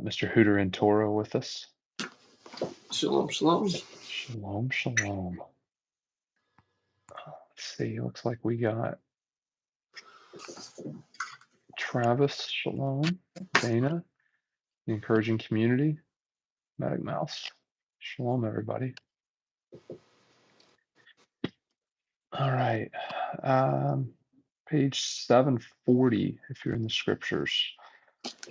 Mr. Hooter and Toro with us. Shalom, shalom. Shalom, shalom. Let's see. Looks like we got Travis, shalom. Dana, the encouraging community. Medic Mouse, shalom, everybody. All right. Page 740, if you're in the scriptures.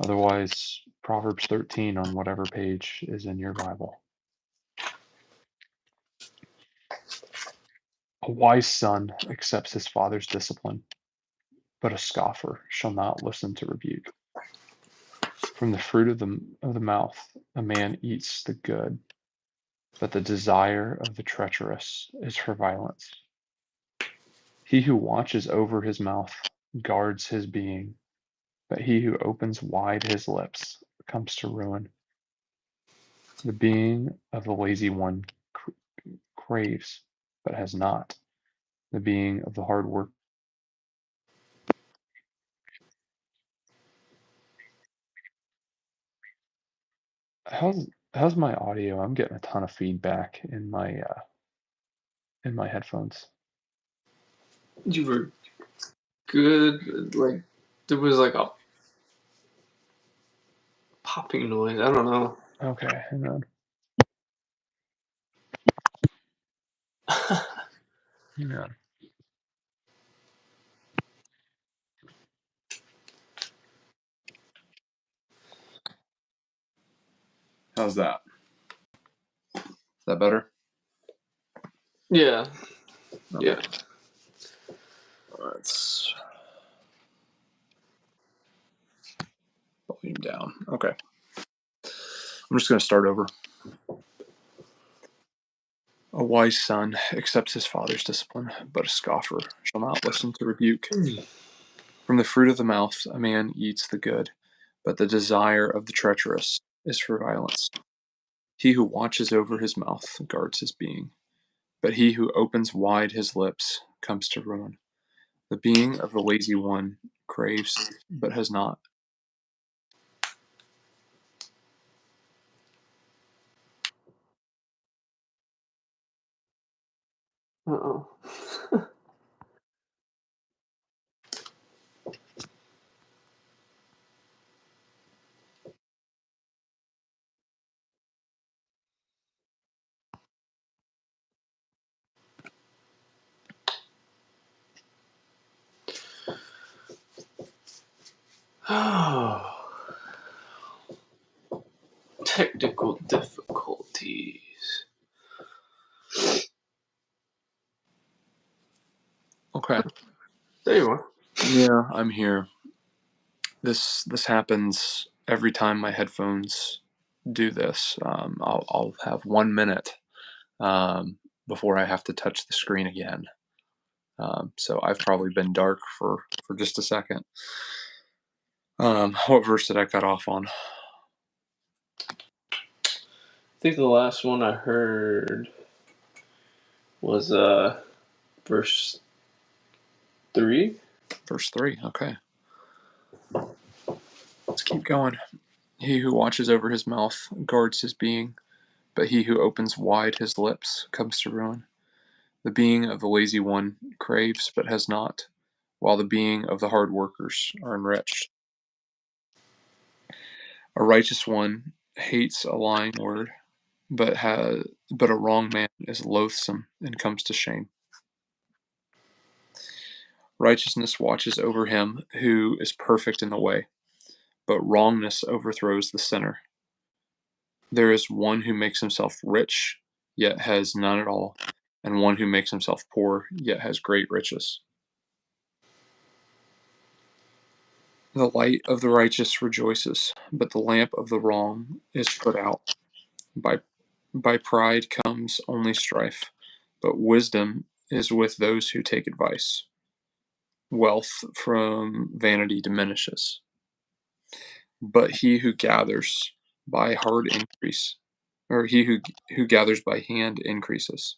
Otherwise, Proverbs 13 on whatever page is in your Bible. A wise son accepts his father's discipline, but a scoffer shall not listen to rebuke. From the fruit of the mouth a man eats the good, but the desire of the treacherous is for violence. He who watches over his mouth guards his being, but he who opens wide his lips comes to ruin. The being of the lazy one craves, but has not. The being of the hard work. How's my audio? I'm getting a ton of feedback in my headphones. You were good. Like, there was like a popping noise. I don't know. Okay, hang on. Hang on. How's that? Is that better? Yeah. Okay. Yeah. Let's volume down. Okay. I'm just going to start over. A wise son accepts his father's discipline, but a scoffer shall not listen to rebuke. From the fruit of the mouth a man eats the good, but the desire of the treacherous is for violence. He who watches over his mouth guards his being, but he who opens wide his lips comes to ruin. The being of the lazy one craves, but has not. Uh-oh. Technical difficulties. Okay. There you are. Yeah, I'm here. This happens every time my headphones do this. I'll have 1 minute before I have to touch the screen again. So I've probably been dark for just a second. What verse did I cut off on? I think the last one I heard was verse 3. Verse 3. Okay. Let's keep going. He who watches over his mouth guards his being, but he who opens wide his lips comes to ruin. The being of the lazy one craves, but has not, while the being of the hard workers are enriched. A righteous one hates a lying word, but a wrong man is loathsome and comes to shame. Righteousness watches over him who is perfect in the way, but wrongness overthrows the sinner. There is one who makes himself rich, yet has none at all, and one who makes himself poor, yet has great riches. The light of the righteous rejoices, but the lamp of the wrong is put out. By pride comes only strife, but wisdom is with those who take advice. Wealth from vanity diminishes, but he who gathers by hard increase, or he who gathers by hand increases.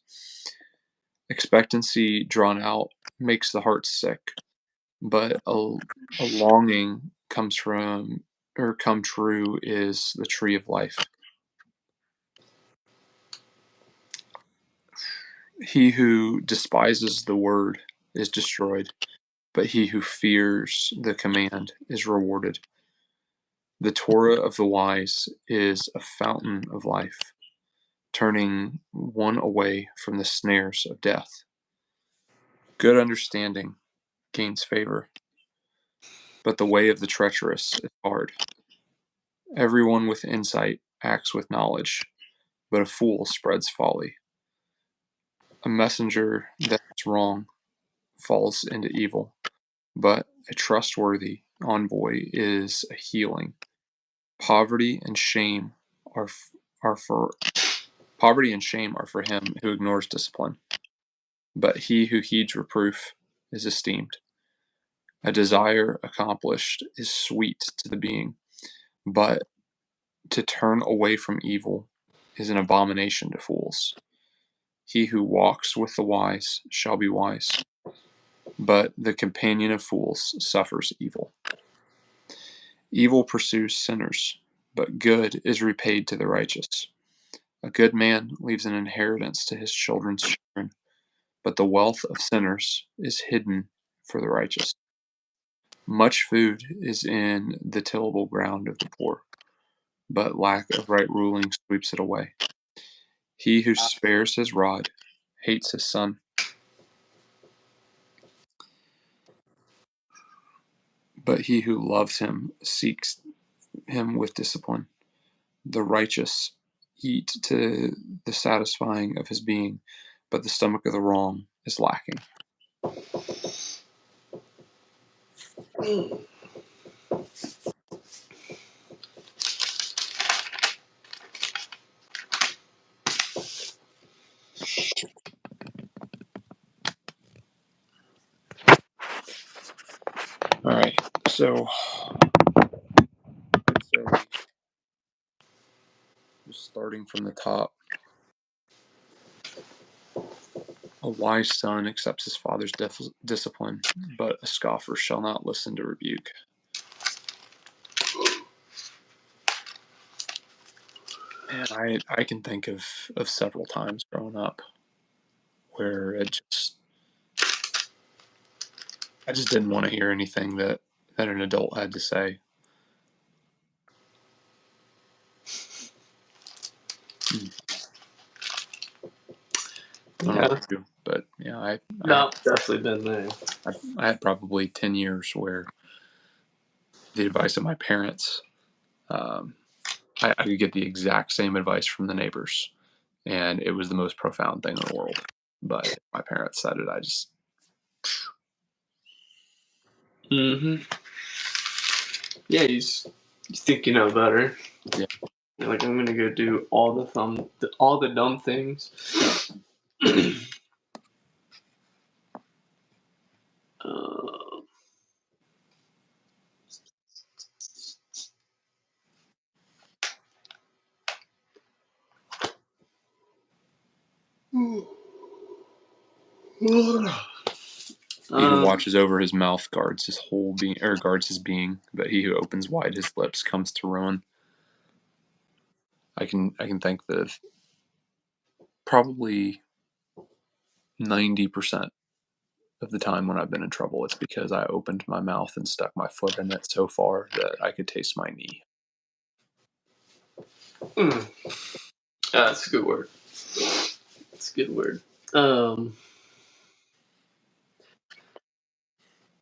Expectancy drawn out makes the heart sick, but a longing comes from come true is the tree of life. He who despises the word is destroyed, but he who fears the command is rewarded. The Torah of the wise is a fountain of life, turning one away from the snares of death. Good understanding gains favor, but the way of the treacherous is hard. Everyone with insight acts with knowledge, but a fool spreads folly. A messenger that's wrong falls into evil, but a trustworthy envoy is a healing. Poverty and shame are for him who ignores discipline, but he who heeds reproof is esteemed. A desire accomplished is sweet to the being, but to turn away from evil is an abomination to fools. He who walks with the wise shall be wise, but the companion of fools suffers evil. Evil pursues sinners, but good is repaid to the righteous. A good man leaves an inheritance to his children's children, but the wealth of sinners is hidden for the righteous. Much food is in the tillable ground of the poor, but lack of right ruling sweeps it away. He who spares his rod hates his son, but he who loves him seeks him with discipline. The righteous eat to the satisfying of his being, but the stomach of the wrong is lacking. All right, so I'd say just starting from the top, a wise son accepts his father's discipline, but a scoffer shall not listen to rebuke. And I can think of several times growing up where I just didn't want to hear anything that an adult had to say. I don't know Yeah, about you, but yeah, no, definitely been there. I had probably 10 years where the advice of my parents, I could get the exact same advice from the neighbors, and it was the most profound thing in the world. But if my parents said it, I just Mm-hmm. Yeah, you think you know better. Yeah. You're like, I'm gonna go do all the dumb things. He who watches over his mouth guards his whole being, or guards his being, but he who opens wide his lips comes to ruin. I can think that probably 90% of the time when I've been in trouble, it's because I opened my mouth and stuck my foot in it so far that I could taste my knee. That's a good word. That's a good word.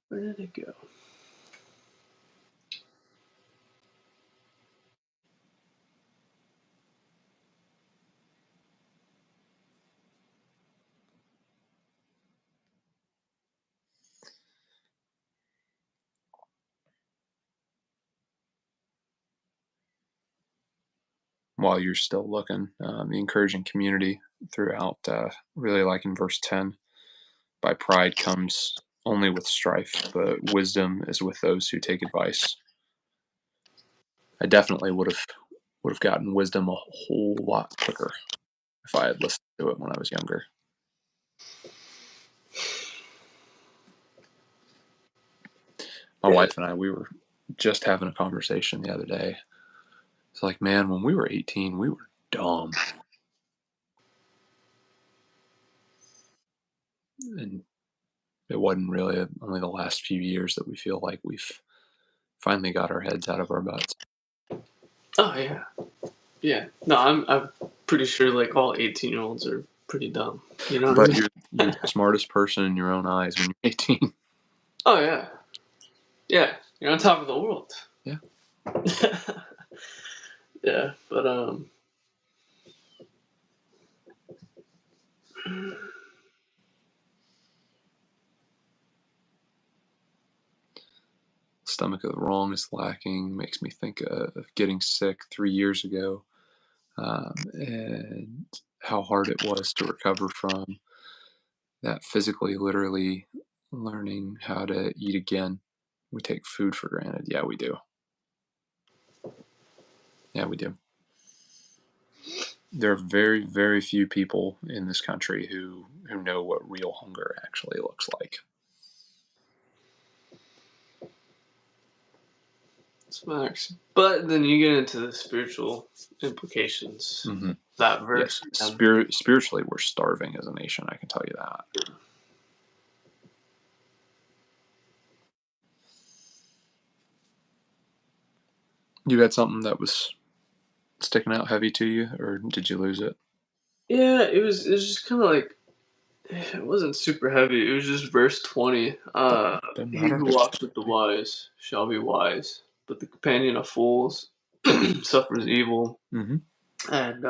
Where did it go? While you're still looking, the encouraging community throughout, really like in verse 10, by pride comes only with strife, but wisdom is with those who take advice. I definitely would have gotten wisdom a whole lot quicker if I had listened to it when I was younger. My wife and I, we were just having a conversation the other day. It's like, man, when we were 18, we were dumb. And it wasn't really only the last few years that we feel like we've finally got our heads out of our butts. Oh yeah, yeah. No, I'm pretty sure like all 18-year-olds are pretty dumb. You know what I But mean? you're the smartest person in your own eyes when you're 18. Oh yeah, yeah. You're on top of the world. Yeah. Yeah, but Stomach of the wrong is lacking. Makes me think of getting sick 3 years ago, and how hard it was to recover from that, physically, literally learning how to eat again. We take food for granted. Yeah, we do. Yeah, we do. There are very, very few people in this country who know what real hunger actually looks like. smacks. But then you get into the spiritual implications. Mm-hmm. That Yes, verse. spiritually, we're starving as a nation. I can tell you that. You had something that was sticking out heavy to you, or did you lose it? Yeah, it was just kind of like, it wasn't super heavy. It was just verse 20. Doesn't He matter who if it's walks with the wise shall be wise, but the companion of fools suffers evil. Mm-hmm. And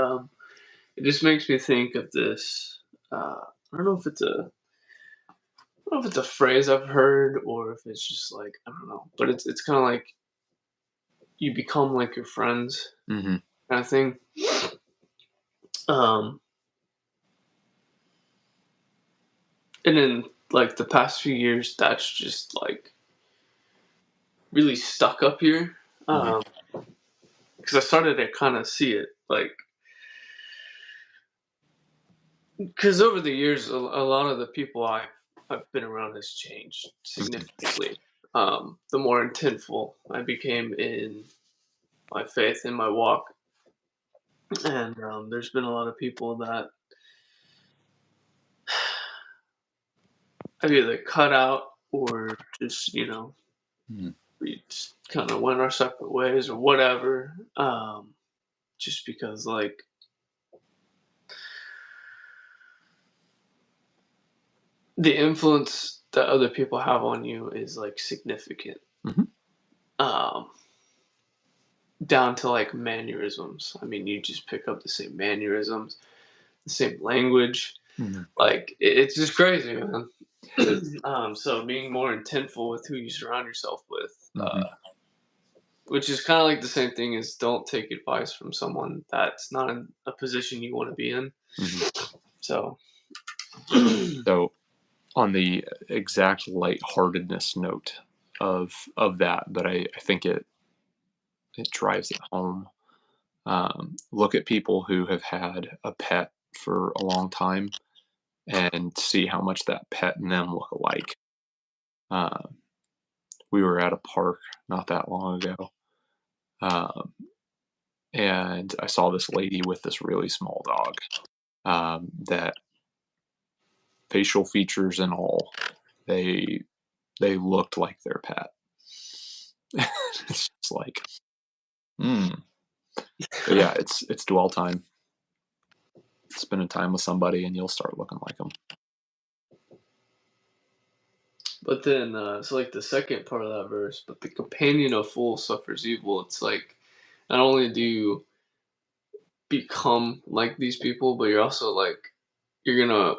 it just makes me think of this. I don't know if it's a, I don't know if it's a phrase I've heard or if it's just like, I don't know, but it's kind of like you become like your friends Mm-hmm. kind of thing. Um, and in like the past few years, that's just like really stuck up here. Yeah. Because I started to kind of see it, like, because over the years, a lot of the people I've been around has changed significantly. The more intentful I became in my faith, in my walk, and there's been a lot of people that I've either cut out or just Mm-hmm. we just kind of went our separate ways or whatever. Just because like the influence that other people have on you is like significant. Mm-hmm. Um, Down to like mannerisms. I mean, you just pick up the same mannerisms, the same language. Mm-hmm. Like it's just crazy, man. So being more intentful with who you surround yourself with, Mm-hmm. which is kind of like the same thing as don't take advice from someone that's not in a position you want to be in. Mm-hmm. So, So, on the exact lightheartedness note of that, but I think it drives it home. Look at people who have had a pet for a long time and see how much that pet and them look alike. We were at a park not that long ago, um, and I saw this lady with this really small dog, that, facial features and all, they looked like their pet. It's just like, but yeah, it's dwell time. Spending time with somebody, and you'll start looking like them. but then, so like the second part of that verse, but the companion of fools suffers evil. It's like not only do you become like these people, but you're also like you're gonna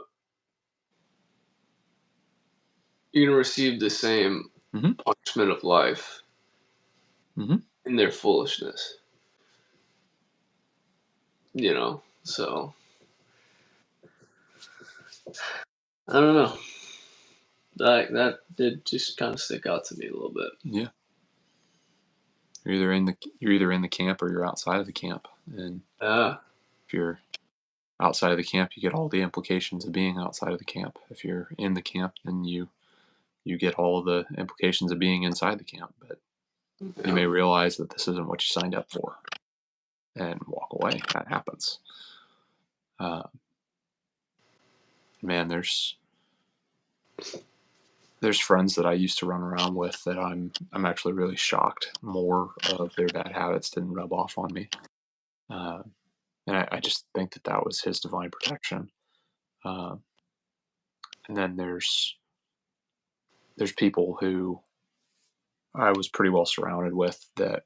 you're gonna receive the same Mm-hmm. punishment of life Mm-hmm. in their foolishness. So I don't know. That did just kind of stick out to me a little bit. Yeah, you're either in the camp or you're outside of the camp, and Yeah, if you're outside of the camp, you get all the implications of being outside of the camp. If you're in the camp, then you get all of the implications of being inside the camp. But You may realize that this isn't what you signed up for and walk away. That happens. Man, there's friends that I used to run around with that I'm actually really shocked more of their bad habits didn't rub off on me. And I just think that was his divine protection. And then there's people who I was pretty well surrounded with that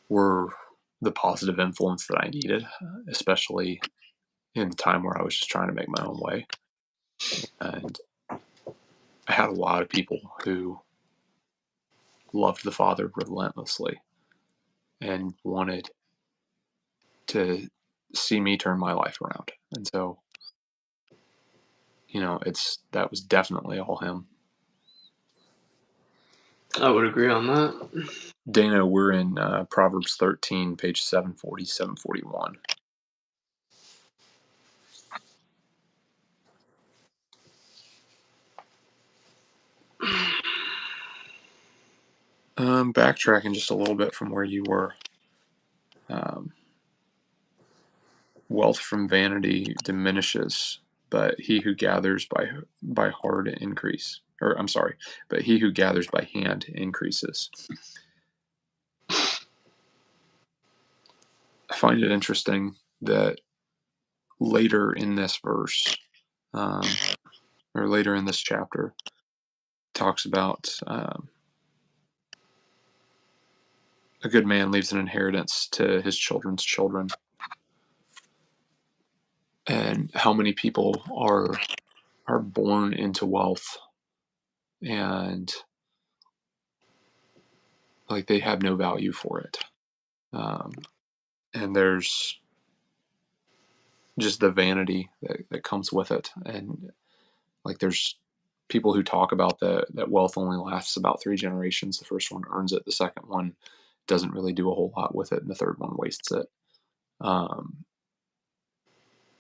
were the positive influence that I needed, especially in the time where I was just trying to make my own way. And I had a lot of people who loved the Father relentlessly and wanted to see me turn my life around. And so, that was definitely all him. I would agree on that. Dana, we're in Proverbs 13, page 740, 741. Backtracking just a little bit from where you were. Wealth from vanity diminishes, but he who gathers by hard increase. Or I'm sorry, but he who gathers by hand increases. I find it interesting that later in this verse, or later in this chapter, talks about a good man leaves an inheritance to his children's children. And how many people are born into wealth and like they have no value for it. And there's just the vanity that comes with it. And like there's people who talk about that wealth only lasts about 3 generations. The first one earns it, the second one doesn't really do a whole lot with it, and the third one wastes it.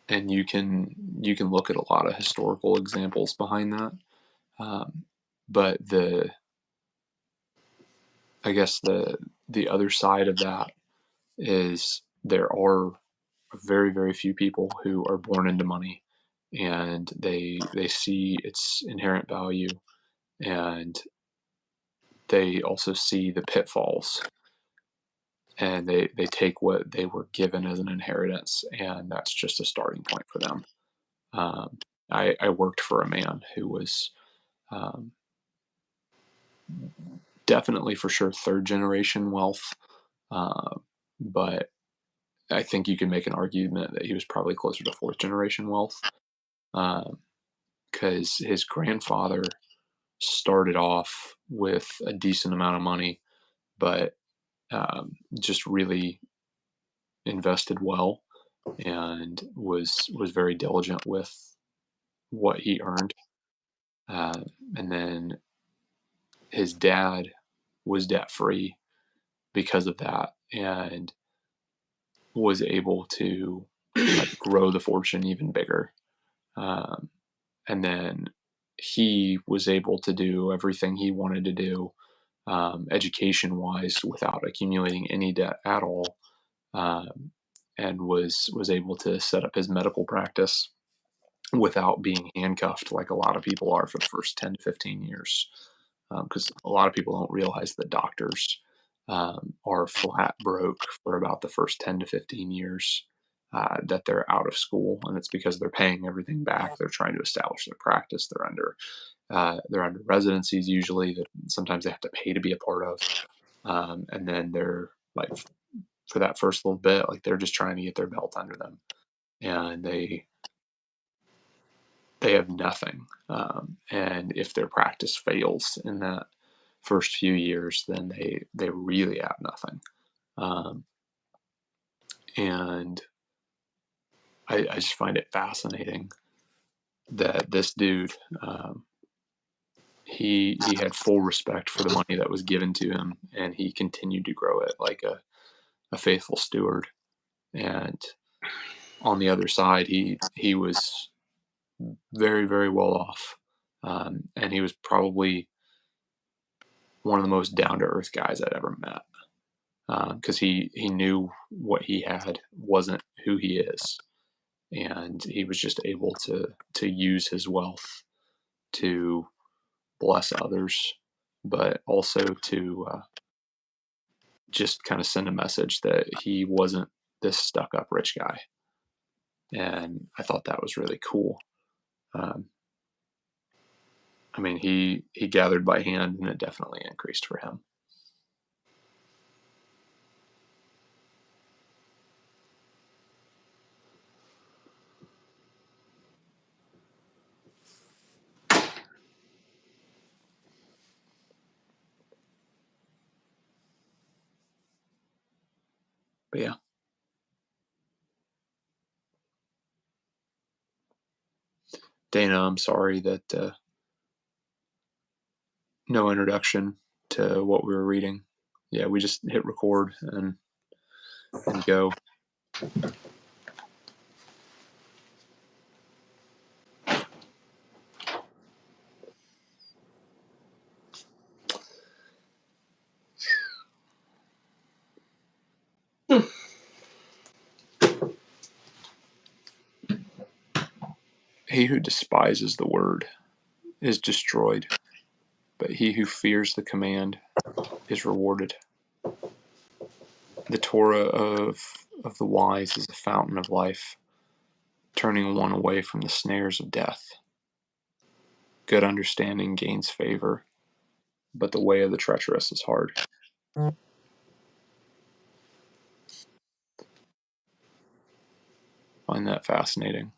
And you can look at a lot of historical examples behind that. But I guess the other side of that is there are very, very few people who are born into money, and they see its inherent value, and they also see the pitfalls, and they take what they were given as an inheritance, and that's just a starting point for them. I worked for a man who was definitely for sure 3rd generation wealth, but I think you can make an argument that he was probably closer to 4th generation wealth, because his grandfather started off with a decent amount of money, but just really invested well and was very diligent with what he earned. And then his dad was debt free because of that, and was able to grow the fortune even bigger. And then he was able to do everything he wanted to do education wise without accumulating any debt at all. And was able to set up his medical practice without being handcuffed like a lot of people are for the first 10 to 15 years. Because a lot of people don't realize that doctors are flat broke for about the first 10 to 15 years that they're out of school. And it's because they're paying everything back. They're trying to establish their practice. They're under residencies usually that sometimes they have to pay to be a part of. And then they're like, for that first little bit, like they're just trying to get their belt under them, and they have nothing. And if their practice fails in that first few years, then they really have nothing. And I just find it fascinating that this dude, he had full respect for the money that was given to him, and he continued to grow it like a faithful steward. And on the other side, he was very, very well off. And he was probably one of the most down-to-earth guys I'd ever met, because he knew what he had wasn't who he is, and he was just able to use his wealth to bless others, but also to just kind of send a message that he wasn't this stuck-up rich guy. And I thought that was really cool. I mean, he gathered by hand, and it definitely increased for him. But yeah. Dana, I'm sorry that no introduction to what we were reading. Yeah, we just hit record and go. He who despises the word is destroyed, but he who fears the command is rewarded. The Torah of the wise is a fountain of life, turning one away from the snares of death. Good understanding gains favor, but the way of the treacherous is hard. Find that fascinating.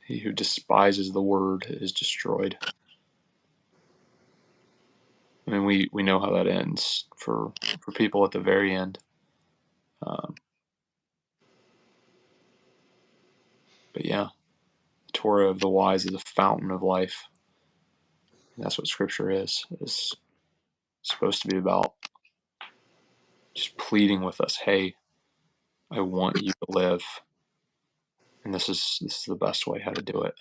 He who despises the word is destroyed. I mean, we know how that ends for people at the very end. But yeah, the Torah of the wise is a fountain of life. And that's what Scripture is. It's supposed to be about just pleading with us. Hey, I want you to live, and this is the best way how to do it.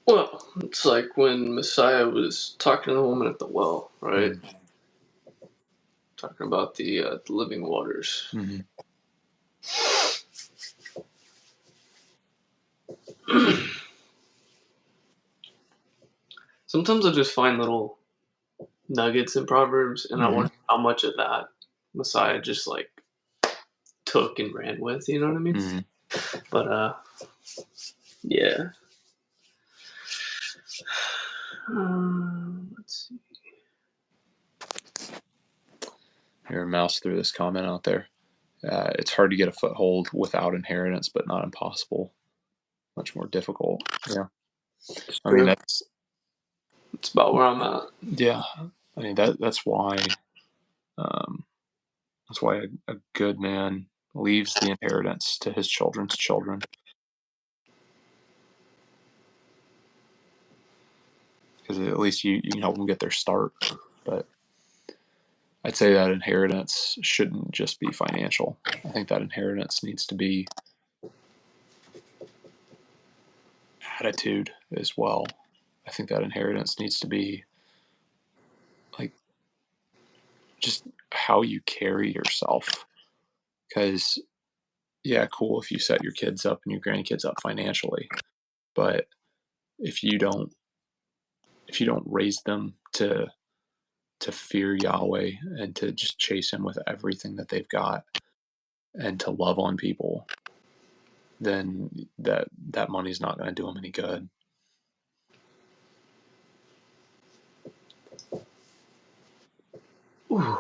Well, it's like when Messiah was talking to the woman at the well, right? Mm-hmm. Talking about the living waters. Mm-hmm. Sometimes I just find little nuggets in Proverbs, and I wonder how much of that Messiah just like took and ran with. You know what I mean? Mm-hmm. But yeah. Let's see. Here, mouse through this comment out there. It's hard to get a foothold without inheritance, but not impossible. Much more difficult. Yeah. I mean, that's about where I'm at. Yeah. I mean, that's why a good man leaves the inheritance to his children's children. Because at least you can help them get their start. But I'd say that inheritance shouldn't just be financial. I think that inheritance needs to be attitude as well. I think that inheritance needs to be like just how you carry yourself. Because yeah, cool if you set your kids up and your grandkids up financially, but if you don't raise them to fear Yahweh and to just chase him with everything that they've got and to love on people, then that money's not going to do them any good. Ooh.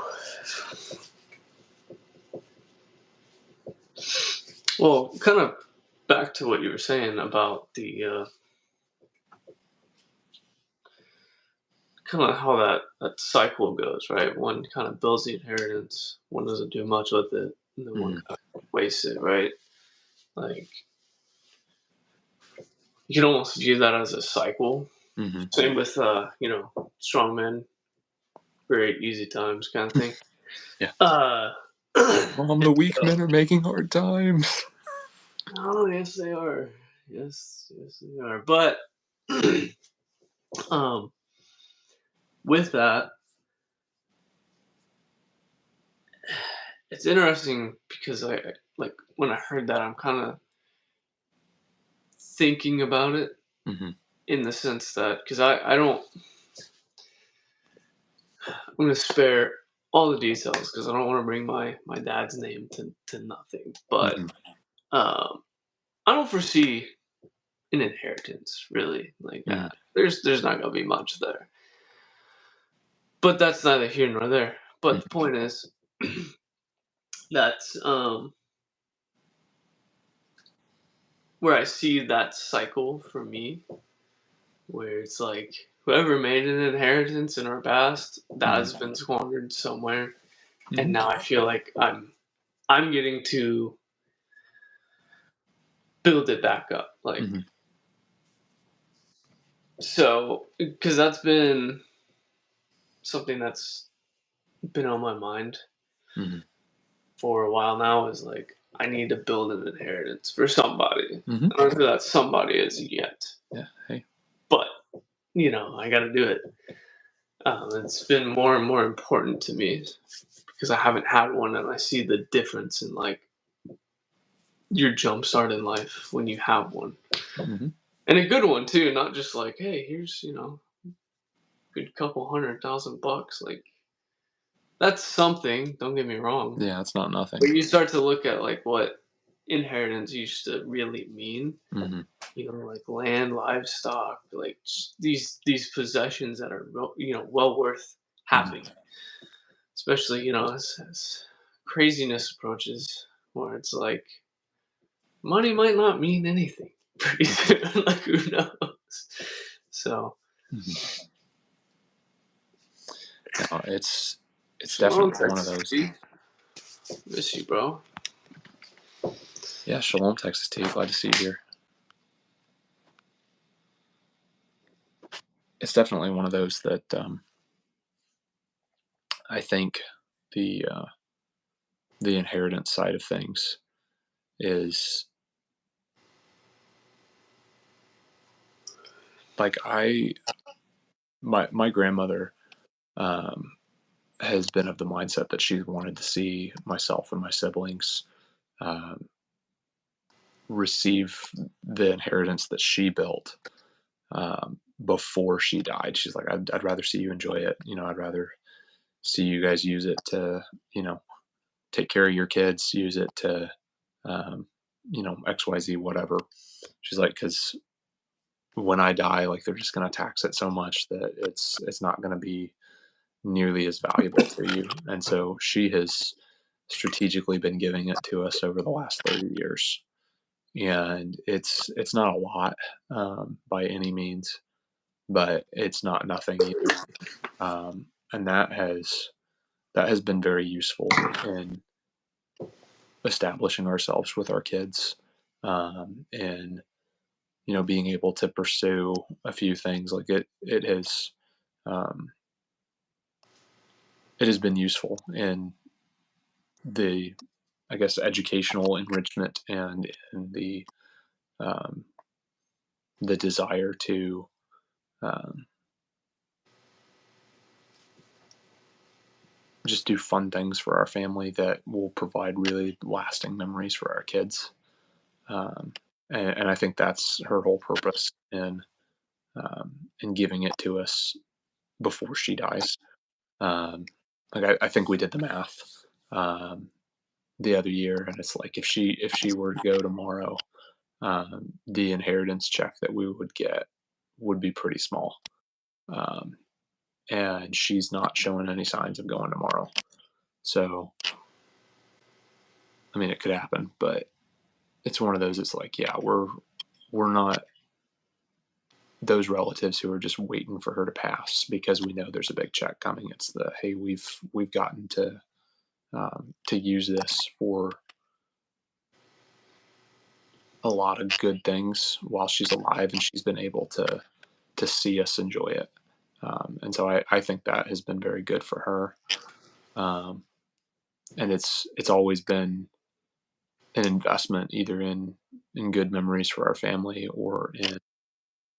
Well, kind of back to what you were saying about the kind of how that cycle goes, right? One kind of builds the inheritance, one doesn't do much with it, and then one kind of wastes it, right? Like, you can almost view that as a cycle. Mm-hmm. Same with, strong men, very easy times kind of thing. Yeah. The weak men are making hard times. Oh, yes, they are. Yes, they are. But Um, with that, it's interesting because like when I heard that, I'm kind of thinking about it Mm-hmm. in the sense that because I don't, I'm going to spare all the details because I don't want to bring my dad's name to nothing. But Mm-hmm. um, I don't foresee an inheritance really like Mm-hmm. that. There's not going to be much there. But that's neither here nor there. But the point is that where I see that cycle for me, where it's like whoever made an inheritance in our past, that has been squandered somewhere, and now I feel like I'm getting to build it back up, like Mm-hmm. so because that's been something that's been on my mind Mm-hmm. for a while now. Is like I need to build an inheritance for somebody. Mm-hmm. I don't know who that somebody is yet, Yeah. Hey. but I got to do it. It's been more and more important to me because I haven't had one, and I see the difference in like your jump start in life when you have one, Mm-hmm. and a good one too. Not just like, hey, here's good couple $100,000. Like that's something. Don't get me wrong, Yeah, it's not nothing. but you start to look at like what inheritance used to really mean. Mm-hmm. Like land, livestock, like these possessions that are well worth having. Especially as craziness approaches, where it's like money might not mean anything pretty soon. Like who knows? So Mm-hmm. No, it's Shalom, definitely one of Texas those. T. Miss you, bro. Yeah, Shalom, Texas T. Glad to see you here. It's definitely one of those that I think the inheritance side of things is like my grandmother um, has been of the mindset that she wanted to see myself and my siblings um, receive the inheritance that she built before she died. She's like, I'd rather see you enjoy it. I'd rather see you guys use it to, take care of your kids, use it to, um, XYZ, whatever. She's like, because when I die, like they're just going to tax it so much that it's not going to be nearly as valuable to you. And so she has strategically been giving it to us over the last 30 years. And it's not a lot by any means, but it's not nothing either. And that has been very useful in establishing ourselves with our kids, and being able to pursue a few things like um, it has been useful in the, I guess, educational enrichment and in um, the desire to um, just do fun things for our family that will provide really lasting memories for our kids. And I think that's her whole purpose in giving it to us before she dies. Like I think we did the math um, the other year, and it's like if she were to go tomorrow, the inheritance check that we would get would be pretty small. Um, and she's not showing any signs of going tomorrow. So, I mean, it could happen, but it's one of those. It's like, yeah, we're not those relatives who are just waiting for her to pass because we know there's a big check coming. It's the hey, we've gotten to use this for a lot of good things while she's alive, and she's been able to see us enjoy it. And so I think that has been very good for her. And it's always been an investment either in good memories for our family or in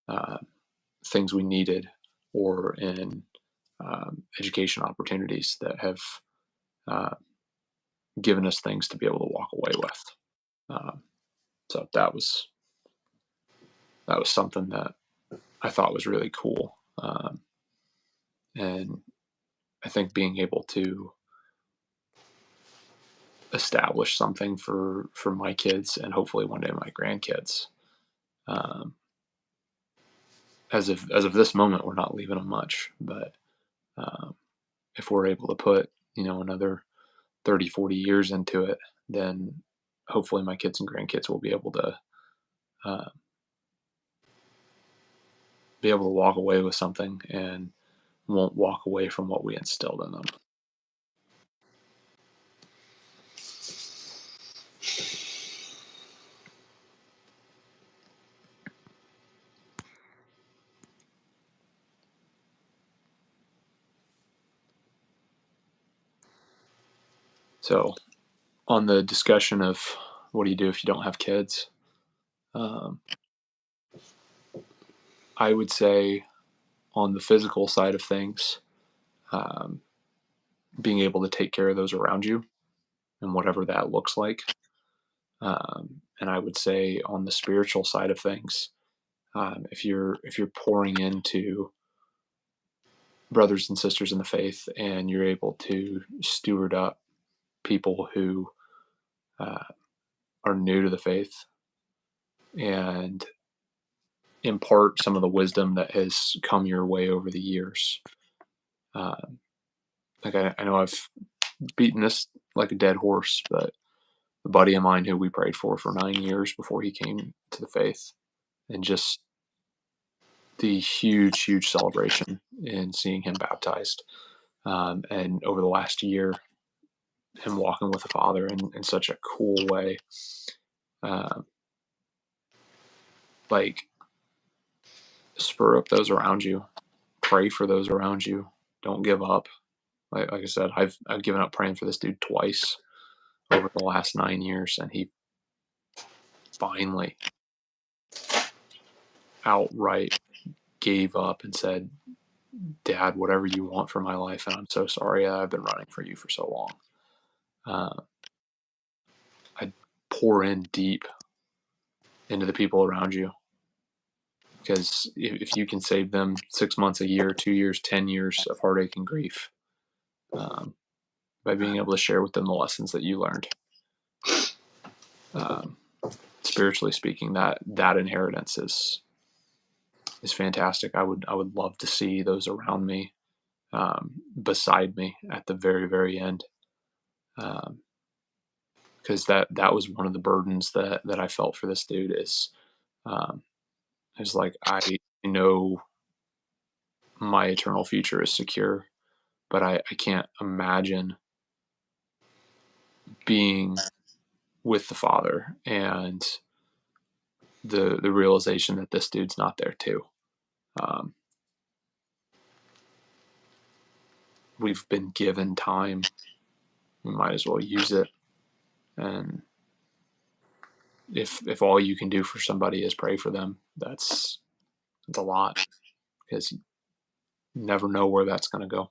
uh, things we needed or in education opportunities that have given us things to be able to walk away with. So that was something that I thought was really cool. And I think being able to establish something for my kids and hopefully one day my grandkids. As of this moment, we're not leaving them much, but if we're able to put, another 30, 40 years into it, then hopefully my kids and grandkids will be able to walk away with something and won't walk away from what we instilled in them. So on the discussion of what do you do if you don't have kids, I would say on the physical side of things, being able to take care of those around you and whatever that looks like. And I would say on the spiritual side of things, if you're pouring into brothers and sisters in the faith and you're able to steward up people who are new to the faith and impart some of the wisdom that has come your way over the years. Like I know I've beaten this like a dead horse, but a buddy of mine who we prayed for 9 years before he came to the faith, and just the huge celebration in seeing him baptized. And over the last year, him walking with the Father in such a cool way. Like, spur up those around you, pray for those around you. Don't give up. Like I said, I've given up praying for this dude twice over the last 9 years, and he finally outright gave up and said, "Dad, whatever you want for my life, and I'm so sorry I've been running for you for so long." I pour in deep into the people around you, because if you can save them 6 months, a year, 2 years, 10 years of heartache and grief, by being able to share with them the lessons that you learned, spiritually speaking, that inheritance is fantastic. I would love to see those around me, beside me at the very, very end, because that was one of the burdens that I felt for this dude is like, I know my eternal future is secure, but I can't imagine being with the Father and the realization that this dude's not there too. We've been given time. We might as well use it. And if all you can do for somebody is pray for them, that's a lot, because you never know where that's going to go.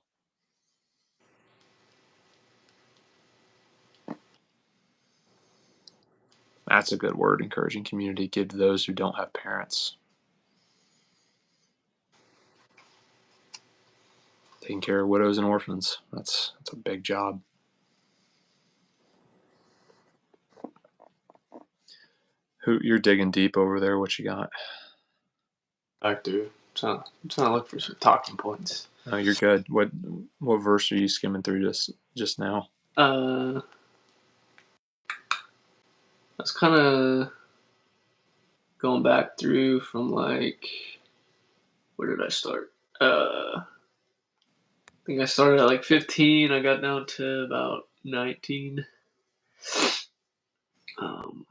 That's a good word, encouraging community. Give to those who don't have parents. Taking care of widows and orphans. That's a big job. Who you're digging deep over there? What you got? Back to trying to look for some talking points. Oh, you're good. What verse are you skimming through just now? I was kind of going back through from, like, where did I start? I think I started at like 15. I got down to about 19. Um,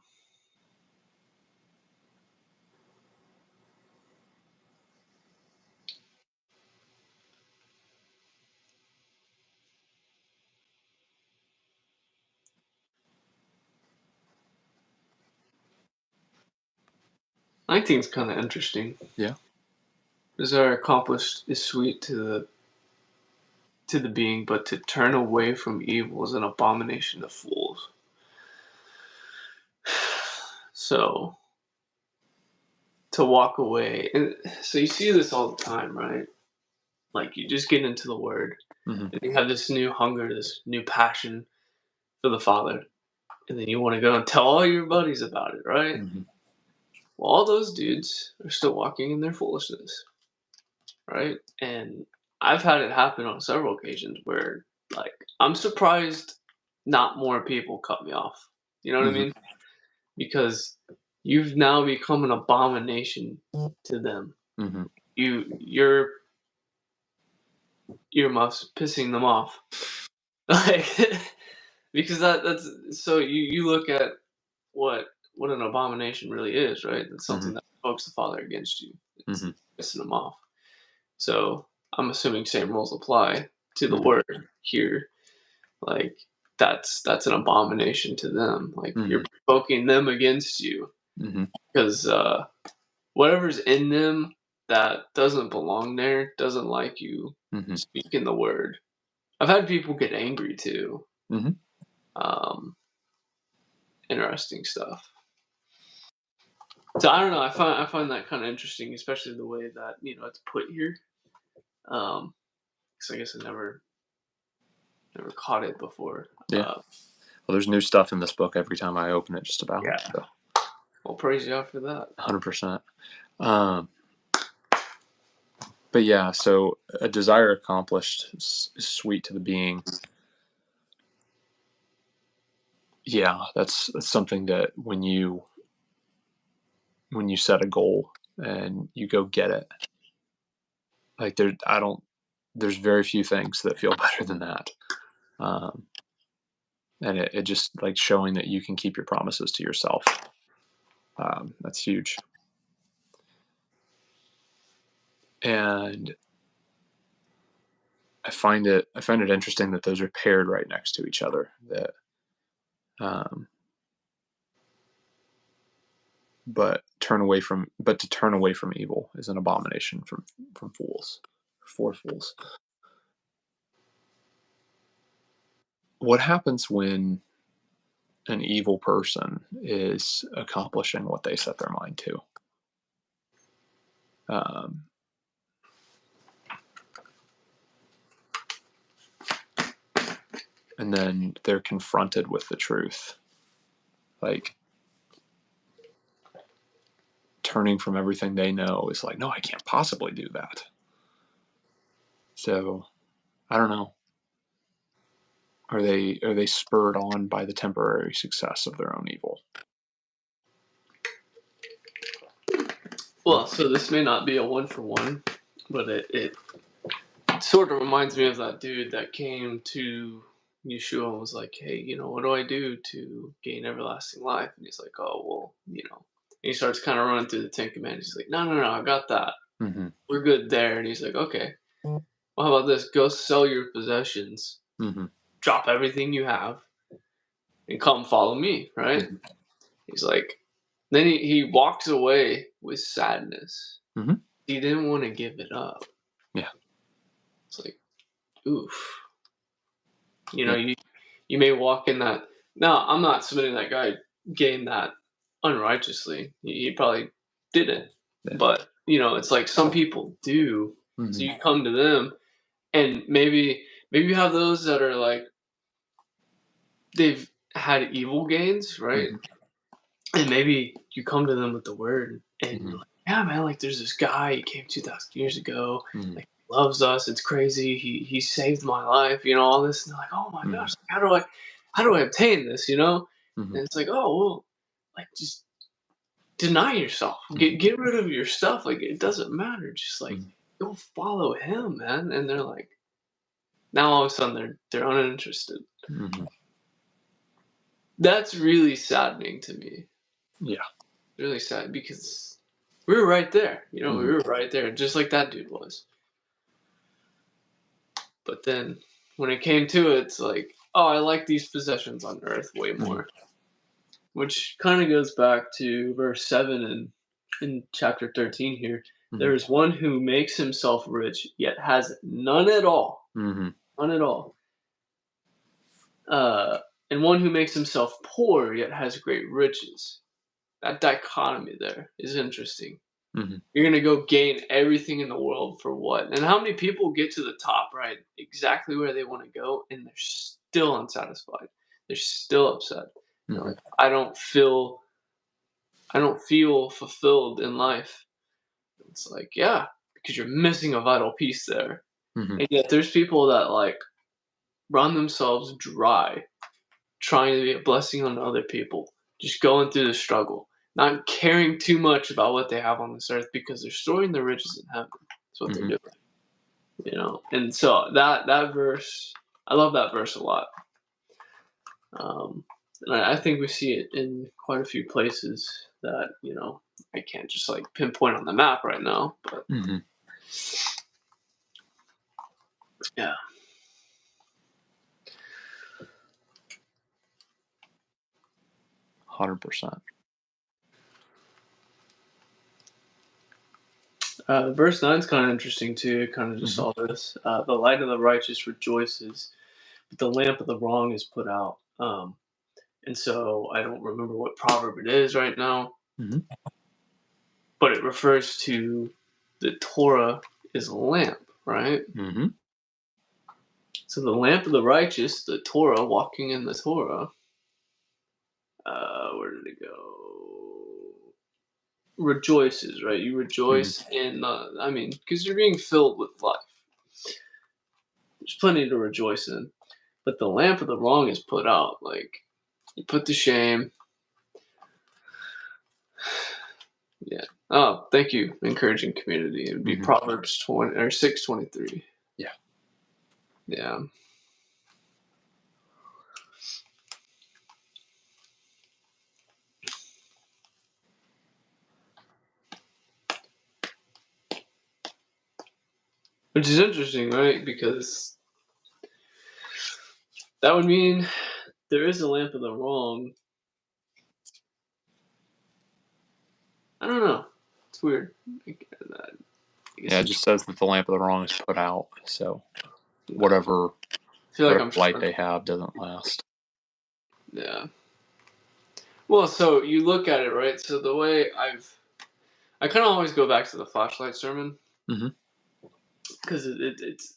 19's kind of interesting. Yeah. Desire accomplished is sweet to the being, but to turn away from evil is an abomination to fools. So to walk away, and so you see this all the time, right? Like you just get into the Word, Mm-hmm. and you have this new hunger, this new passion for the Father, and then you want to go and tell all your buddies about it, right? Mm-hmm. Well, all those dudes are still walking in their foolishness, right? And I've had it happen on several occasions where, like, I'm surprised not more people cut me off. You know what I Mm-hmm. mean? Because you've now become an abomination to them. Mm-hmm. Your earmuffs pissing them off, like, because that's so you look at what an abomination really is, right? That's Mm-hmm. something that provokes the Father against you. It's Mm-hmm. pissing them off. So I'm assuming same rules apply to the Mm-hmm. Word here. Like that's an abomination to them. Like Mm-hmm. you're provoking them against you Mm-hmm. because whatever's in them that doesn't belong there, doesn't like you Mm-hmm. speaking the Word. I've had people get angry too. Mm-hmm. Um, Interesting stuff. So I don't know. I find that kind of interesting, especially the way that it's put here. Because I guess I never caught it before. Yeah. Well, there's new stuff in this book every time I open it, just about. Yeah. So Well, praise God for that. 100%. But yeah, so a desire accomplished is sweet to the being. Yeah, that's something that when you set a goal and you go get it, like there's very few things that feel better than that. And it just like showing that you can keep your promises to yourself. That's huge. And I find it interesting that those are paired right next to each other. That, but to turn away from evil is an abomination from fools, for fools. What happens when an evil person is accomplishing what they set their mind to? And then they're confronted with the truth, like turning from everything they know is like, no, I can't possibly do that. So I don't know. Are they spurred on by the temporary success of their own evil? Well, so this may not be a one for one, but it sort of reminds me of that dude that came to Yeshua and was like, "Hey, what do I do to gain everlasting life?" And he's like, "Oh, well, And he starts kind of running through the Ten Commandments. He's like, "No, no, no, I got that. Mm-hmm. We're good there." And he's like, "Okay, well, how about this? Go sell your possessions, Mm-hmm. drop everything you have, and come follow me." Right? Mm-hmm. He's like, then he walks away with sadness. Mm-hmm. He didn't want to give it up. Yeah. It's like, oof. Yeah. You may walk in that. Now, I'm not submitting that guy gained that unrighteously. He probably didn't. Yeah. But, it's like some people do. Mm-hmm. So you come to them, and maybe you have those that are like, they've had evil gains, right? Mm-hmm. And maybe you come to them with the Word, and Mm-hmm. you're like, yeah, man, like there's this guy, he came 2,000 years ago, Mm-hmm. like he loves us, it's crazy, he saved my life, all this, and they're like, oh my gosh, how do I obtain this, Mm-hmm. And it's like, oh well, like just deny yourself, get rid of your stuff, like it doesn't matter, just like go follow him, man. And they're like, now all of a sudden they're uninterested. Mm-hmm. That's really saddening to me. Yeah. Really sad because we were right there, we Mm-hmm. were right there, just like that dude was. But then when it came to it, it's like, oh, I like these possessions on earth way more. Which kind of goes back to verse 7 in chapter 13 here. There is one who makes himself rich, yet has none at all. Mm-hmm. None at all. And one who makes himself poor, yet has great riches. That dichotomy there is interesting. Mm-hmm. You're going to go gain everything in the world for what? And how many people get to the top, right? Exactly where they want to go, and they're still unsatisfied. They're still upset. Mm-hmm. They're like, I don't feel fulfilled in life. It's like, yeah, because you're missing a vital piece there. Mm-hmm. And yet there's people that like run themselves dry trying to be a blessing on other people, just going through the struggle, not caring too much about what they have on this earth because they're storing their riches in heaven. That's what they're doing, And so that verse, I love that verse a lot. And I think we see it in quite a few places that, I can't just like pinpoint on the map right now, but yeah. 100%. Verse 9 is kind of interesting too. Kind of just saw this. The light of the righteous rejoices, but the lamp of the wrong is put out. And so I don't remember what proverb it is right now, but it refers to the Torah is a lamp, right? Mm-hmm. So the lamp of the righteous, the Torah, walking in the Torah. Where did it go? Rejoices, right? You rejoice in, because you're being filled with life. There's plenty to rejoice in. But the lamp of the wrong is put out. Like, you put to shame. Yeah. Oh, thank you, encouraging community. It would be Proverbs 20 or 6:23. Yeah. Yeah. Which is interesting, right? Because that would mean there is a lamp of the wrong. I don't know. It's weird. Yeah, it just says that the lamp of the wrong is put out. So whatever I feel like I'm light they have doesn't last. Yeah. Well, so you look at it, right? So the way I kind of always go back to the flashlight sermon. Because it's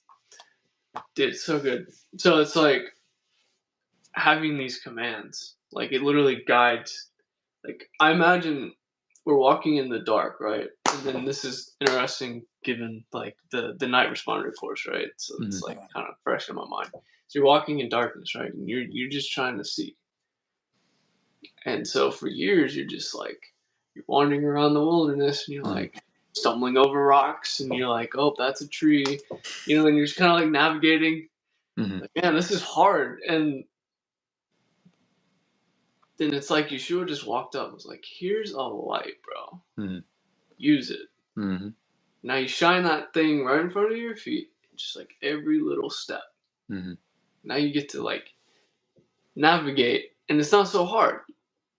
so good. So it's like having these commands. Like, it literally guides. Like, I imagine we're walking in the dark, right? And then this is interesting given, like, the night responder course, right? So it's, like, kind of fresh in my mind. So you're walking in darkness, right? And you're just trying to see. And so for years, you're just, like, you're wandering around the wilderness, and you're, like, stumbling over rocks, and you're like, oh, that's a tree. And you're just kind of, like, navigating. Like, man, this is hard. And then it's like Yeshua just walked up and was like, here's a light, bro. Use it. Now you shine that thing right in front of your feet, just like every little step. Now you get to like navigate, and it's not so hard.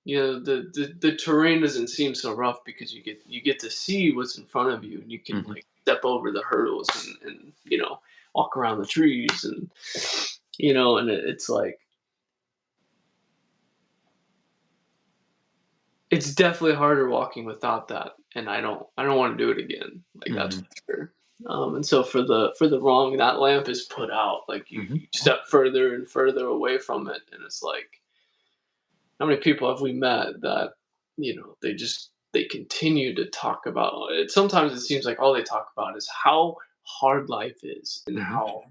The terrain doesn't seem so rough because you get to see what's in front of you, and you can like step over the hurdles and walk around the trees, and and it's like, it's definitely harder walking without that, and I don't want to do it again. Like, that's for sure. And so for the wrong, that lamp is put out. Like, you step further and further away from it, and it's like, how many people have we met that they continue to talk about it? Sometimes it seems like all they talk about is how hard life is, and how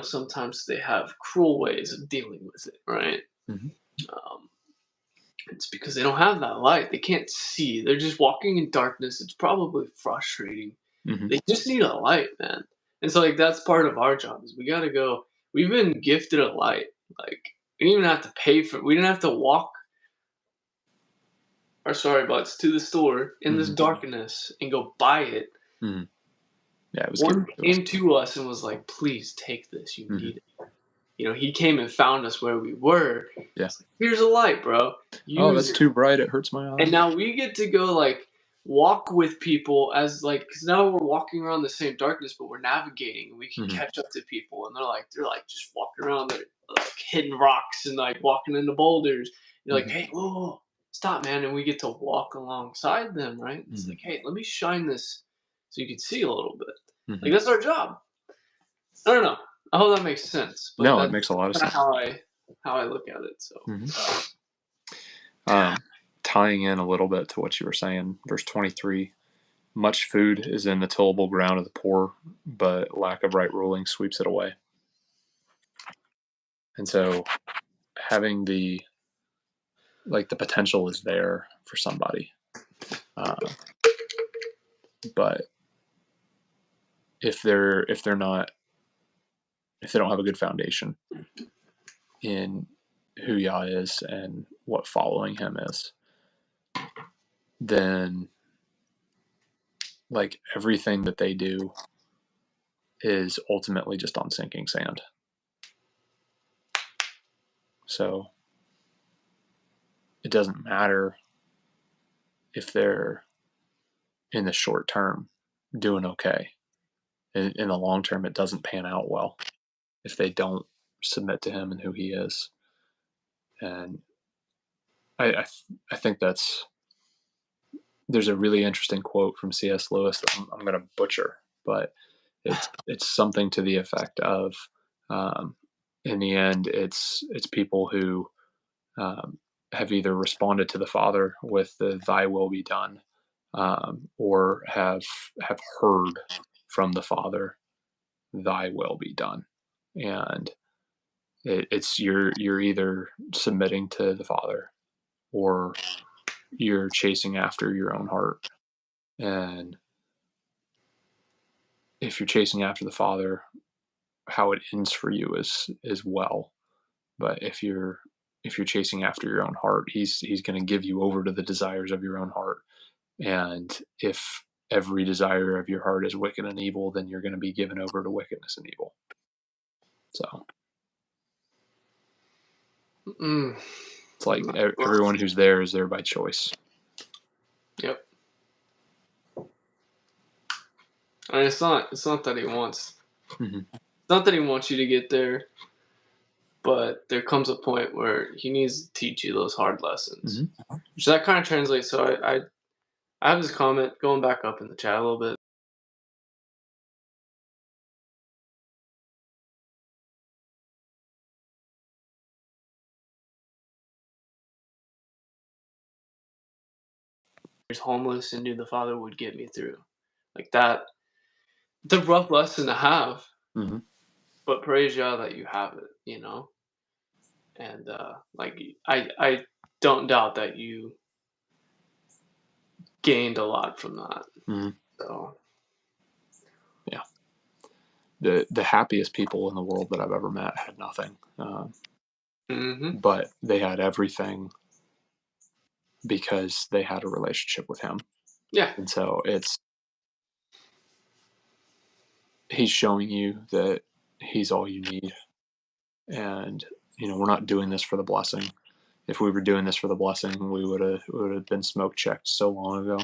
sometimes they have cruel ways of dealing with it, right? It's because they don't have that light. They can't see. They're just walking in darkness. It's probably frustrating. They just need a light, man. And so, like, that's part of our job is we got to go. We've been gifted a light. Like, we didn't even have to pay for it. We didn't have to walk our sorry butts to the store in this darkness and go buy it. Yeah, it was One came to us and was like, please take this. You need it. He came and found us where we were. Yeah. Like, here's a light, bro. That's too bright. It hurts my eyes. And now we get to go, like, walk with people as like, because now we're walking around the same darkness, but we're navigating and we can catch up to people, and they're like just walking around, they're like hitting rocks and like walking into boulders. You're like, hey, whoa, stop, man, and we get to walk alongside them, right? It's like, hey, let me shine this so you can see a little bit. Like that's our job. I don't know. I hope that makes sense. But No, it makes a lot of sense. How I look at it. So. Tying in a little bit to what you were saying, verse 23, much food is in the tillable ground of the poor, but lack of right ruling sweeps it away. And so having the potential is there for somebody. But if they don't have a good foundation in who Yah is and what following him is, then like everything that they do is ultimately just on sinking sand. So it doesn't matter if they're in the short term doing okay. In the long term, it doesn't pan out well if they don't submit to him and who he is. And I think there's a really interesting quote from C.S. Lewis that I'm going to butcher, but it's something to the effect of, in the end, it's people who have either responded to the Father with the "Thy will be done," or have heard from the Father, "Thy will be done," and it's you're either submitting to the Father or you're chasing after your own heart. And if you're chasing after the Father, how it ends for you is well. But if you're chasing after your own heart, he's going to give you over to the desires of your own heart. And if every desire of your heart is wicked and evil, then you're going to be given over to wickedness and evil. So it's like everyone who's there is there by choice. Yep. And it's not that he wants. It's not that he wants you to get there, but there comes a point where he needs to teach you those hard lessons. Which that kind of translates. So I have this comment going back up in the chat a little bit. Homeless and knew the Father would get me through, like that. It's a rough lesson to have, but praise Yah that you have it, you know. And like I don't doubt that you gained a lot from that. So yeah, the happiest people in the world that I've ever met had nothing, but they had everything because they had a relationship with him. Yeah. And so he's showing you that he's all you need. And, we're not doing this for the blessing. If we were doing this for the blessing, we would have been smoke checked so long ago.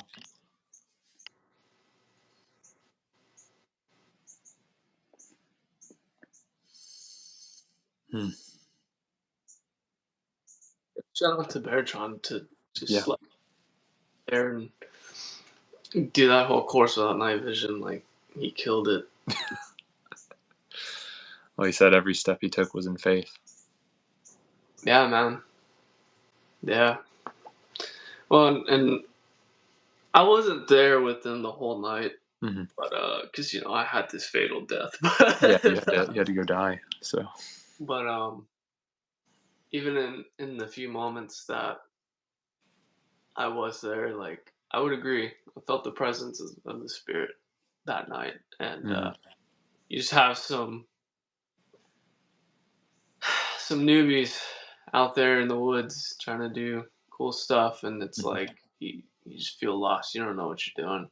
Shout out to Bertrand to just let there and do that whole course without night vision. Like he killed it. Well, he said every step he took was in faith. Yeah, man. Yeah. Well, and I wasn't there with him the whole night, but because I had this fatal death. Yeah, you had to go die. So, but even in the few moments that I was there, like I would agree, I felt the presence of the Spirit that night, and you just have some newbies out there in the woods trying to do cool stuff, and it's like you just feel lost. You don't know what you're doing.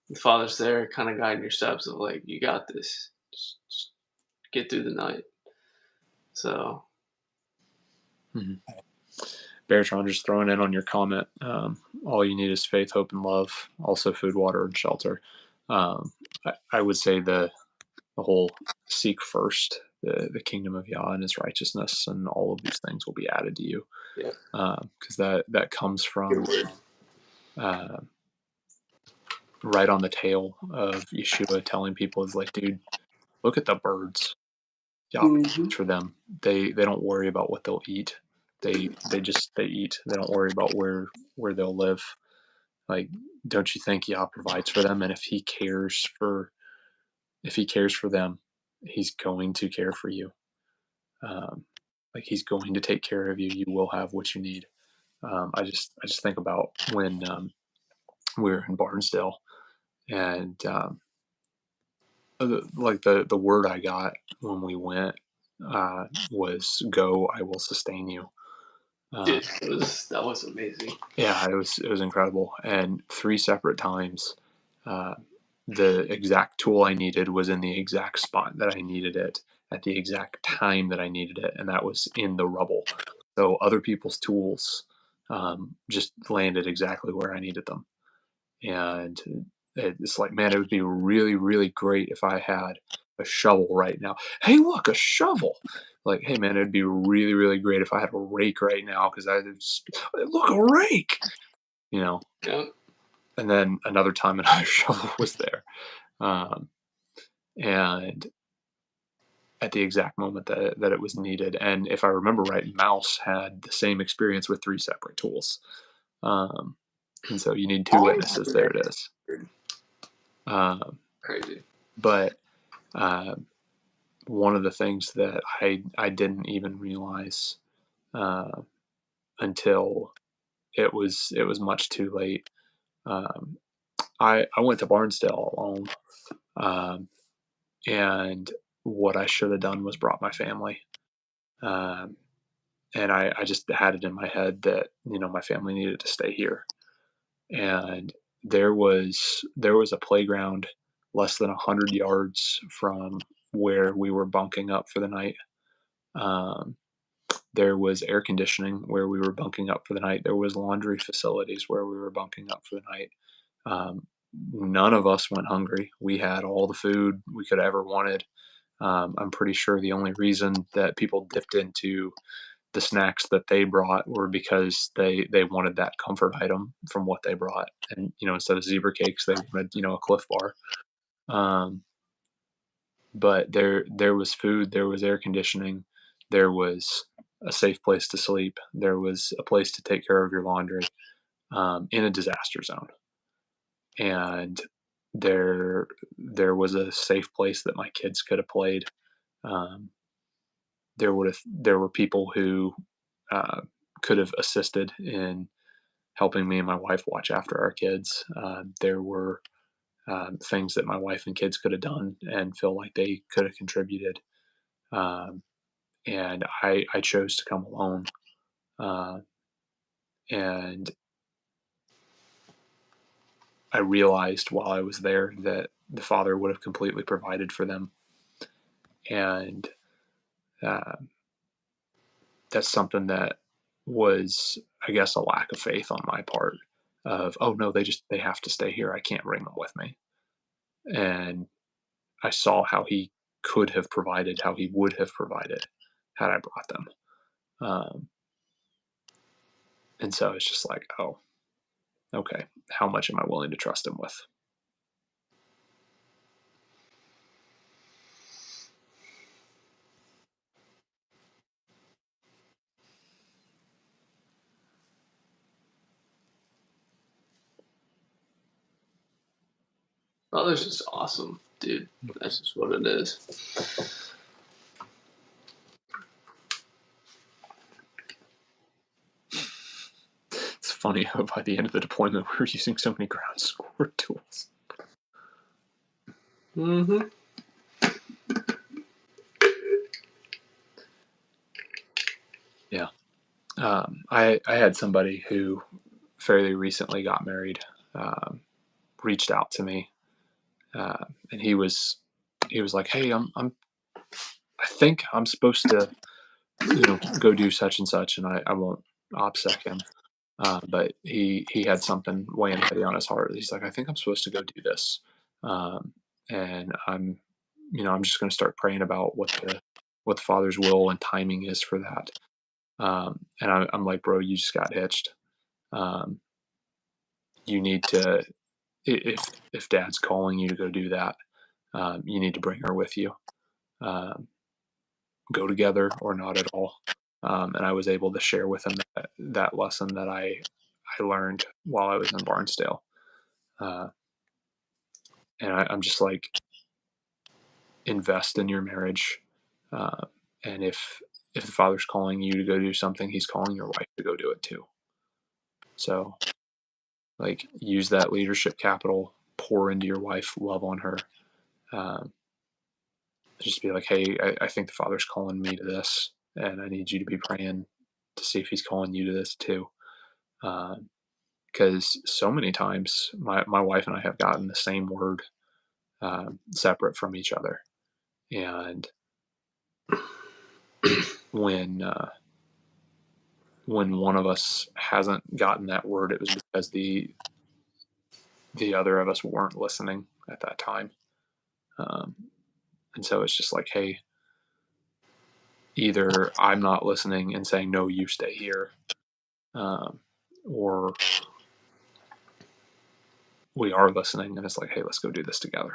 The Father's there, kind of guiding your steps of like, you got this. Just get through the night. So, Bertrand, just throwing in on your comment. All you need is faith, hope, and love. Also, food, water, and shelter. I would say the whole seek first the kingdom of Yah and His righteousness, and all of these things will be added to you. Yeah. Because that comes from Good word. right on the tail of Yeshua telling people, is like, dude, look at the birds. Yah provides for them. They don't worry about what they'll eat. They eat. They don't worry about where they'll live. Like, don't you think Yah provides for them? And if He cares for them, He's going to care for you. Like, He's going to take care of you. You will have what you need. I just think about when we were in Barnesdale, and like the word I got when we went was, "Go, I will sustain you." Dude, that was amazing. Yeah, it was incredible. And 3 separate times, the exact tool I needed was in the exact spot that I needed it at the exact time that I needed it, and that was in the rubble. So other people's tools just landed exactly where I needed them. And it's like, man, it would be really, really great if I had a shovel right now. Hey, look, a shovel. Like, hey, man, it'd be really, really great if I had a rake right now, because look, a rake, you know. Yeah. And then another time, another shovel was there, and at the exact moment that it was needed. And if I remember right, Mouse had the same experience with 3 separate tools. And so you need 2 witnesses. There it is. Crazy. But one of the things that I didn't even realize until it was much too late. I went to Barnesdale alone, and what I should have done was brought my family. And I just had it in my head that, my family needed to stay here. And there was a playground less than 100 yards from where we were bunking up for the night. There was air conditioning where we were bunking up for the night. There was laundry facilities where we were bunking up for the night. None of us went hungry. We had all the food we could have ever wanted. I'm pretty sure the only reason that people dipped into the snacks that they brought were because they wanted that comfort item from what they brought. And, instead of zebra cakes, they wanted, a Cliff Bar. But there was food, there was air conditioning, there was a safe place to sleep, there was a place to take care of your laundry, in a disaster zone. And there was a safe place that my kids could have played. There were people who could have assisted in helping me and my wife watch after our kids. There were things that my wife and kids could have done and feel like they could have contributed. And I chose to come alone. And I realized while I was there that the Father would have completely provided for them. And that's something that was, I guess, a lack of faith on my part of, oh no, they have to stay here. I can't bring them with me. And I saw how He could have provided, how He would have provided had I brought them. And so it's just like, oh, okay, how much am I willing to trust Him with? Father's just awesome, dude. That's just what it is. It's funny how by the end of the deployment we were using so many ground support tools. Mm-hmm. Yeah. I had somebody who fairly recently got married, reached out to me, and he was like, "Hey, I think I'm supposed to, go do such and such, and I won't OPSEC him. But he had something weighing heavy on his heart. He's like, I think I'm supposed to go do this. And I'm just going to start praying about what the Father's will and timing is for that. And I'm like, bro, you just got hitched. You need to, if Dad's calling you to go do that, you need to bring her with you. Go together or not at all. And I was able to share with him that lesson that I learned while I was in Barnesdale. And I'm just like, invest in your marriage. And if the Father's calling you to go do something, he's calling your wife to go do it too. So like, use that leadership capital, pour into your wife, love on her. Just be like, hey, I think the Father's calling me to this, and I need you to be praying to see if he's calling you to this too. Because so many times my wife and I have gotten the same word separate from each other. And when one of us hasn't gotten that word, it was because the other of us weren't listening at that time. And so it's just like, hey, either I'm not listening and saying, no, you stay here, or we are listening and it's like, hey, let's go do this together.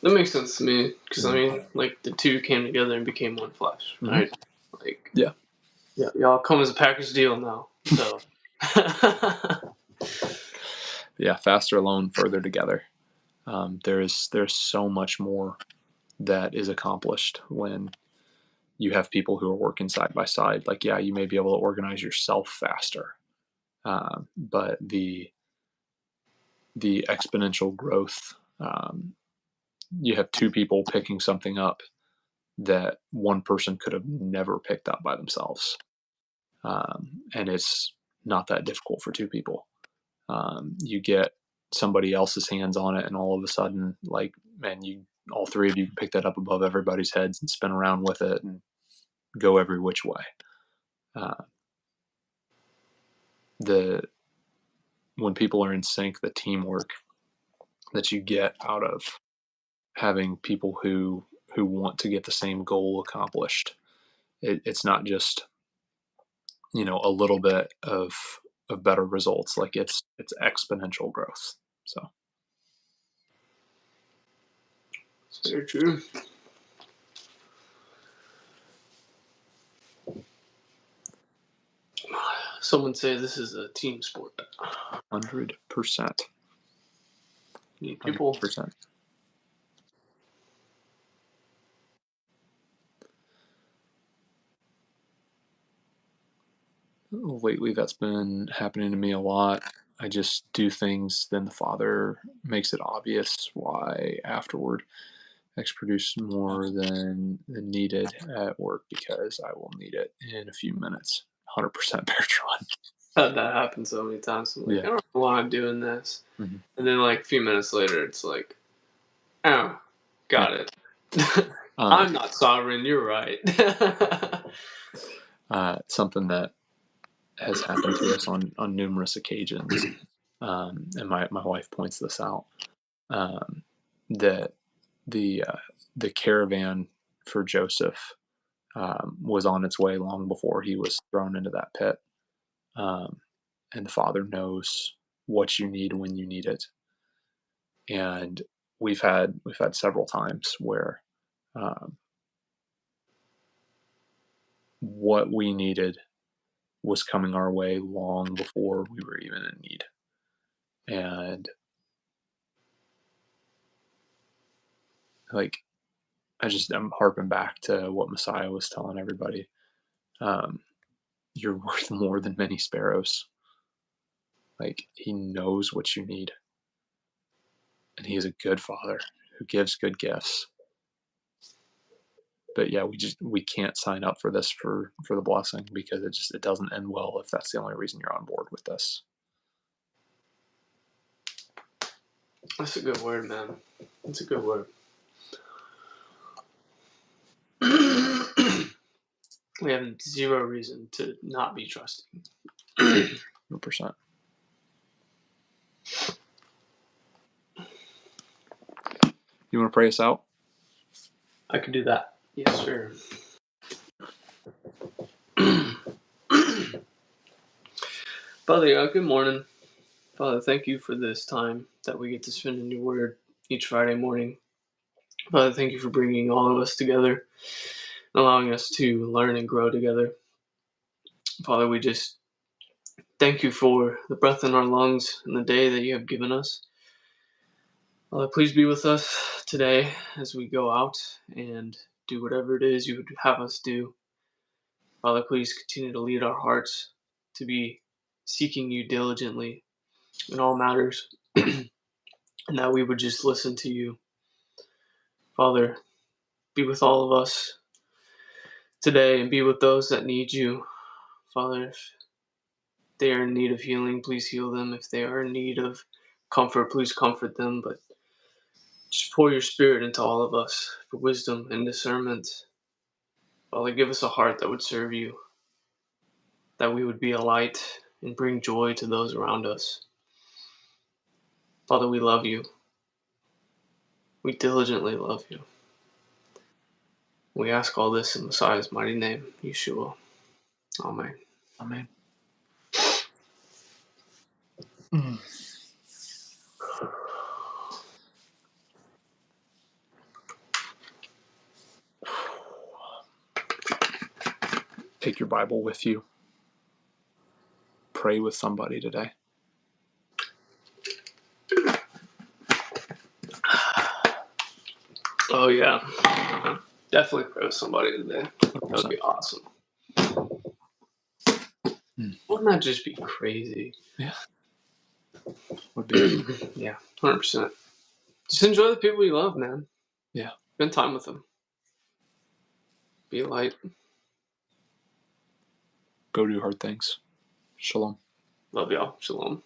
That makes sense to me, because I mean, like, the two came together and became one flesh, right? Like, Yeah, y'all come as a package deal now. So, yeah, faster alone, further together. There's so much more that is accomplished when you have people who are working side by side. Like, yeah, you may be able to organize yourself faster, but the exponential growth. You have two people picking something up that one person could have never picked up by themselves, and it's not that difficult for two people. You get somebody else's hands on it, and all of a sudden, like, man, all three of you can pick that up above everybody's heads and spin around with it and go every which way. When people are in sync, the teamwork that you get out of having people who want to get the same goal accomplished, it's not just a little bit of better results. Like, it's exponential growth. So it's very true. Someone say this is a team sport. 100%. You need people. 100%. Lately, that's been happening to me a lot. I just do things, then the Father makes it obvious why afterward X produce more than needed at work, because I will need it in a few minutes. 100% Bertrand. Had that happen so many times. I'm like, I don't know why I'm doing this. Mhm. And then, like, a few minutes later, it's like, oh, got it. I'm not sovereign. You're right. Something that has happened to us on numerous occasions, and my wife points this out, that the caravan for Joseph was on its way long before he was thrown into that pit, and the Father knows what you need when you need it. And we've had several times where what we needed was coming our way long before we were even in need. And like, I'm harping back to what Messiah was telling everybody. You're worth more than many sparrows. Like, he knows what you need. And he is a good Father who gives good gifts. But yeah, we can't sign up for this for the blessing, because it doesn't end well if that's the only reason you're on board with this. That's a good word, man. That's a good word. we have zero reason to not be trusting. 100%. You want to pray us out? I can do that. Yes, sir. Father, good morning. Father, thank you for this time that we get to spend in your word each Friday morning. Father, thank you for bringing all of us together and allowing us to learn and grow together. Father, we just thank you for the breath in our lungs and the day that you have given us. Father, please be with us today as we go out and do whatever it is you would have us do. Father, please continue to lead our hearts to be seeking you diligently in all matters, and that we would just listen to you. Father, be with all of us today and be with those that need you. Father, if they are in need of healing, please heal them. If they are in need of comfort, please comfort them. But just pour your spirit into all of us for wisdom and discernment. Father, give us a heart that would serve you, that we would be a light and bring joy to those around us. Father, we love you. We diligently love you. We ask all this in Messiah's mighty name, Yeshua. Amen. Amen. Take your Bible with you. Pray with somebody today. Oh, yeah. Definitely pray with somebody today. That would be awesome. Wouldn't that just be crazy? Yeah. Would be. Yeah, 100%. Just enjoy the people you love, man. Yeah. Spend time with them. Be a light. Go do hard things. Shalom. Love y'all. Shalom.